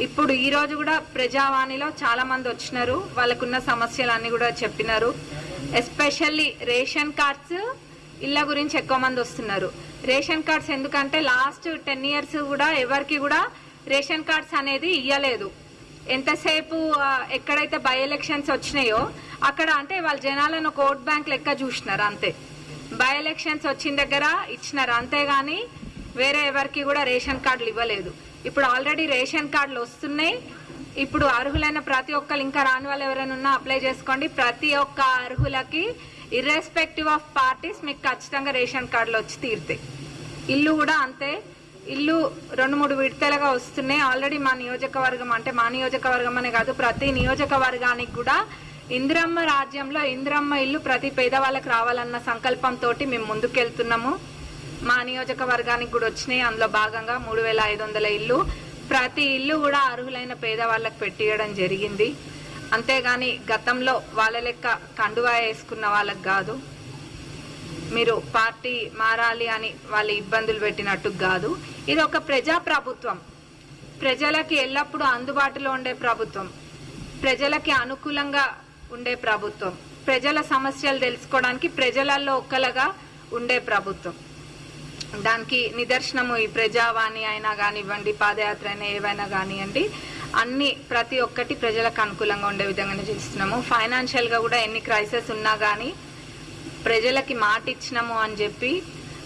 ఇప్పుడు ఈ రోజు కూడా ప్రజావాణిలో చాలా మంది వచ్చినారు, వాళ్ళకున్న సమస్యలన్నీ కూడా చెప్పినారు. ఎస్పెషల్లీ రేషన్ కార్డ్స్ ఇళ్ళ గురించి ఎక్కువ మంది వస్తున్నారు. రేషన్ కార్డ్స్ ఎందుకంటే లాస్ట్ 10 years కూడా ఎవరికి కూడా రేషన్ కార్డ్స్ అనేది ఇయ్యలేదు. ఎంతసేపు ఎక్కడైతే బై ఎలక్షన్స్ వచ్చినాయో అక్కడ అంటే వాళ్ళ జనాలను ఒక ఓట్ బ్యాంక్ లెక్క చూసినారు అంతే. బై ఎలక్షన్స్ వచ్చిన దగ్గర ఇచ్చినారు అంతేగాని వేరే ఎవరికి కూడా రేషన్ కార్డులు ఇవ్వలేదు. ఇప్పుడు ఆల్రెడీ రేషన్ కార్డులు వస్తున్నాయి. ఇప్పుడు అర్హులైన ప్రతి ఒక్కరు, ఇంకా రాని వాళ్ళు ఎవరైనా ఉన్నా అప్లై చేసుకోండి. ప్రతి ఒక్క అర్హులకి ఇర్రెస్పెక్టివ్ ఆఫ్ పార్టీస్ మీకు ఖచ్చితంగా రేషన్ కార్డులు వచ్చి తీరుతాయి. ఇల్లు కూడా అంతే. ఇల్లు 2-3 విడతలుగా వస్తున్నాయి. ఆల్రెడీ మా నియోజకవర్గం అంటే మా నియోజకవర్గం అనే కాదు, ప్రతి నియోజకవర్గానికి కూడా ఇందిరమ్మ రాజ్యంలో ఇందిరమ్మ ఇల్లు ప్రతి పేదవాళ్ళకి రావాలన్న సంకల్పంతో మేము ముందుకెళ్తున్నాము. మా నియోజకవర్గానికి కూడా వచ్చినాయి. అందులో భాగంగా 3500 ఇల్లు, ప్రతి ఇల్లు కూడా అర్హులైన పేదవాళ్ళకి పెట్టియడం జరిగింది. అంతేగాని గతంలో వాళ్ళ లెక్క కండువా వేసుకున్న వాళ్ళకి కాదు. మీరు పార్టీ మారాలి అని వాళ్ళు ఇబ్బందులు పెట్టినట్టు కాదు. ఇది ఒక ప్రజా ప్రభుత్వం, ప్రజలకి ఎల్లప్పుడూ అందుబాటులో ఉండే ప్రభుత్వం, ప్రజలకి అనుకూలంగా ఉండే ప్రభుత్వం, ప్రజల సమస్యలు తెలుసుకోవడానికి ప్రజలలో ఒక్కలుగా ఉండే ప్రభుత్వం. దానికి నిదర్శనము ఈ ప్రజావాణి అయినా కానివ్వండి, పాదయాత్ర అయినా ఏవైనా కానివ్వండి, అన్ని ప్రతి ఒక్కటి ప్రజలకు అనుకూలంగా ఉండే విధంగానే చేస్తున్నాము. ఫైనాన్షియల్గా కూడా ఎన్ని క్రైసిస్ ఉన్నా కానీ ప్రజలకి మాట ఇచ్చినాము అని చెప్పి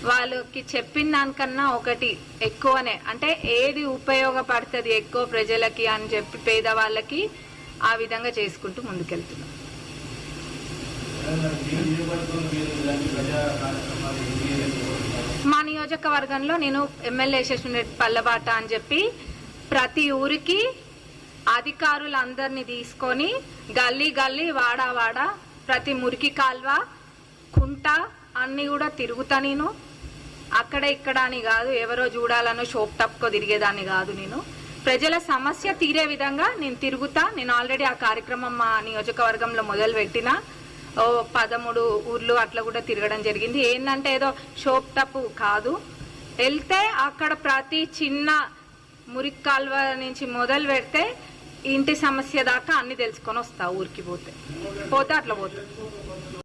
వాళ్ళకి చెప్పిన దానికన్నా ఒకటి ఎక్కువనే, అంటే ఏది ఉపయోగపడుతుంది ఎక్కువ ప్రజలకి అని చెప్పి పేదవాళ్ళకి ఆ విధంగా చేసుకుంటూ ముందుకెళ్తున్నాం. మా నియోజకవర్గంలో నేను ఎమ్మెల్యే యశస్విని పల్లబాట అని చెప్పి ప్రతి ఊరికి అధికారులందరినీ తీసుకొని గల్లీ గల్లీ వాడా వాడా ప్రతి మురికి కాల్వ కుంట అన్ని కూడా తిరుగుతా. నేను అక్కడ ఇక్కడ అని కాదు, ఎవరో చూడాలనో షోప్ టప్కో తిరిగేదాన్ని కాదు. నేను ప్రజల సమస్య తీరే విధంగా నేను తిరుగుతా. నేను ఆల్రెడీ ఆ కార్యక్రమం మా నియోజకవర్గంలో మొదలు పెట్టిన 13 ఊర్లు అట్లా కూడా తిరగడం జరిగింది. ఏంటంటే ఏదో షోప్ టప్ కాదు, వెళ్తే అక్కడ ప్రతి చిన్న మురికి కాల్వ నుంచి మొదలు పెడితే ఇంటి సమస్య దాకా అన్ని తెలుసుకొని వస్తా. ఊరికి పోతే అట్లా పోతా.